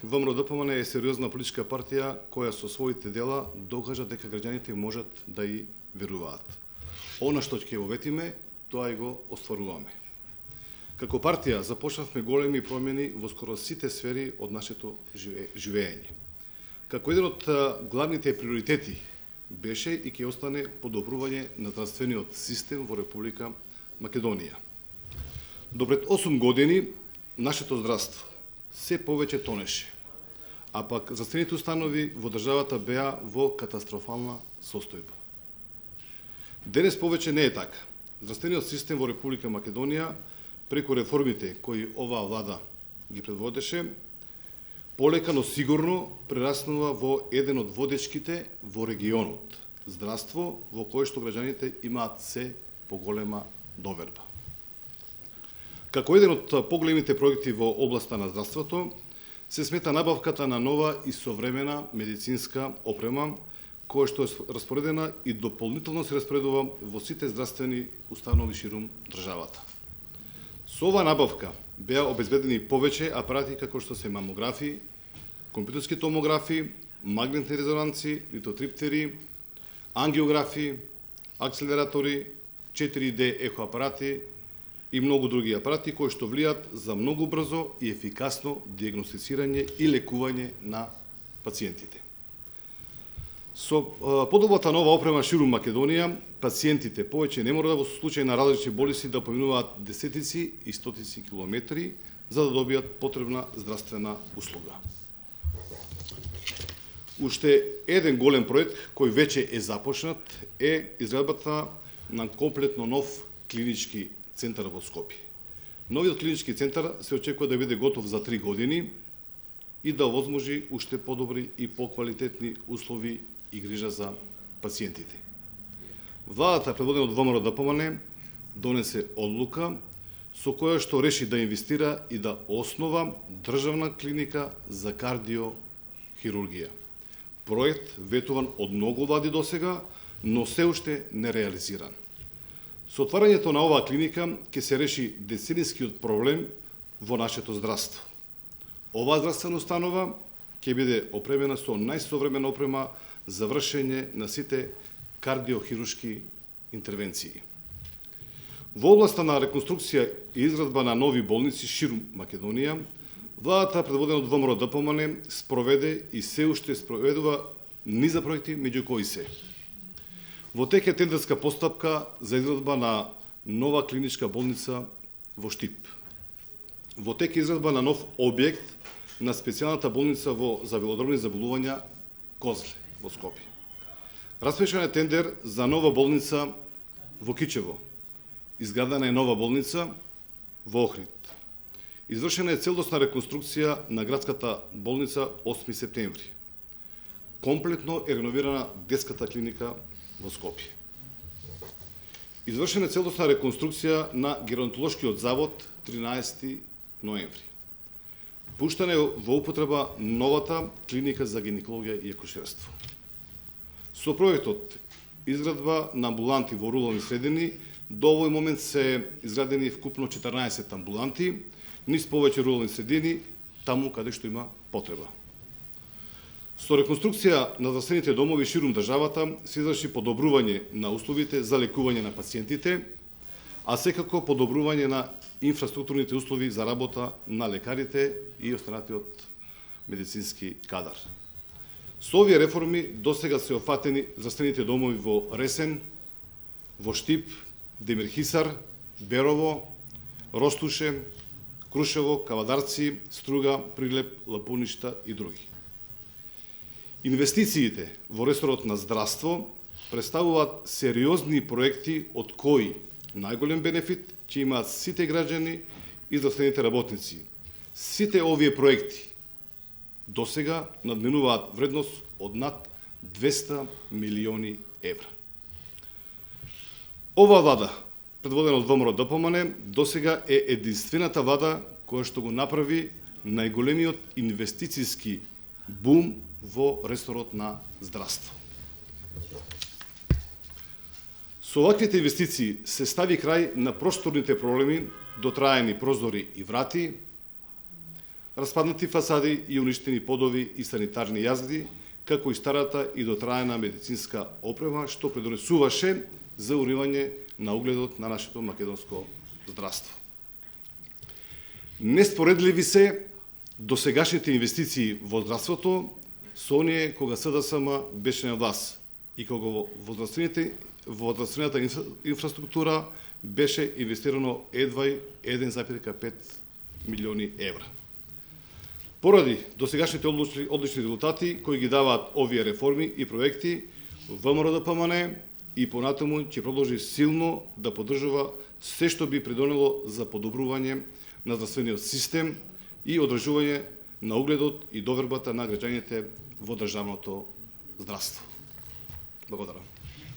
ВМРО-ДПМН е сериозна политичка партија која со своите дела докажа дека граѓаните можат да и веруваат. Она што ќе го ветиме, тоа и го остваруваме. Како партија започнавме големи промени во скоро сите сфери од нашето живење. Како еден од главните приоритети беше и ќе остане подобрување на здравствениот систем во Република Македонија. До пред 8 години нашето здравство се повеќе тонеше, а пак здравствените установи во државата беа во катастрофална состојба. Денес повеќе не е така. Здравствениот систем во Република Македонија, преку реформите кои оваа влада ги предводеше, полека, но сигурно прераснува во еден од водечките во регионот. Здравство во кое што граѓаните имаат се поголема доверба. Како еден од поголемите проекти во областа на здравството, се смета набавката на нова и современа медицинска опрема, која што е распоредена и дополнително се распоредува во сите здравствени установи ширум државата. Со оваа набавка беа обезбедени повеќе апарати како што се мамографи, компјутерски томографи, магнетни резонанци, литотриптери, ангиографи, акселератори, 4D ехоапарати и многу други апарати кои што влијат за многу брзо и ефикасно диагностицирање и лекување на пациентите. Со подобрата нова опрема ширум Македонија, пациентите повеќе не мора во случај на различни болести да поминуваат десетици и стотици километри за да добијат потребна здравствена услуга. Уште еден голем проект кој веќе е започнат е изградбата на комплетно нов клинички центар во Скопје. Новиот клинички центар се очекува да биде готов за 3 години и да овозможи уште подобри и поквалитетни услови и грижа за пациентите. Владата, предводена од ВМРО-ДПМН, донесе одлука со која што реши да инвестира и да основа државна клиника за кардиохирургија. Проект ветуван од многу влади досега, но се уште не реализиран. Со отварањето на оваа клиника ќе се реши деценискиот проблем во нашето здравство. Оваа здравствена установа ќе биде опремена со најсовремена опрема за вршење на сите кардиохируршки интервенции. Во областа на реконструкција и изградба на нови болници ширум Македонија, владата, предводена од ВМРО-ДПМН, спроведе и се уште спроведува низа проекти, меѓу кои се: во тек е тендерска постапка за изградба на нова клиничка болница во Штип. Во тек е изградба на нов објект на специјалната болница за белодробни заболувања Козле во Скопје. Распишан е тендер за нова болница во Кичево. Изградена е нова болница во Охрид. Извршена е целосна реконструкција на градската болница 8 септември. Комплетно е реновирана детската клиника во Скопје. Извршена е целосна реконструкција на геронтолошкиот завод 13 ноември. Пуштена е во употреба новата клиника за гинекологија и акушерство. Со проектот изградба на амбуланти во рурални средини, до овој момент се изградени вкупно 14 амбуланти, низ повеќе рурални средини, таму каде што има потреба. Со реконструкција на здравствените домови ширум државата се изврши подобрување на условите за лекување на пациентите, а секако подобрување на инфраструктурните услови за работа на лекарите и останатиот медицински кадар. Со овие реформи досега се офатени здравствените домови во Ресен, во Штип, Демирхисар, Берово, Ростуше, Крушево, Кавадарци, Струга, Прилеп, Лапуништа и други. Инвестициите во ресорот на здравство представуваат сериозни проекти од кои најголем бенефит ќе имаат сите граѓани и здравствените работници. Сите овие проекти досега надминуваат вредност од над 200 милиони евра. Оваа влада, предводена од ВМРО-ДПМН, досега е единствената влада која што го направи најголемиот инвестициски бум во ресорот на здравство. Со оваквите инвестиции се стави крај на просторните проблеми, дотраени прозори и врати, распаднати фасади и уништени подови и санитарни јазди, како и старата и дотраена медицинска опрема, што придонесуваше за уривање на угледот на нашето македонско здравство. Неспоредливи се досегашните инвестиции во здравството со оние кога СДСМ беше на власт и кога во здравствената инфраструктура беше инвестирано едва 1,5 милиони евра. Поради досегашните одлични резултати кои ги даваат овие реформи и проекти, ВМРО-ДПМН и понатаму ќе продолжи силно да поддржува се што би придонело за подобрување на здравствениот систем и одржување на угледот и довербата на граѓаните во државното здравство. Благодарам.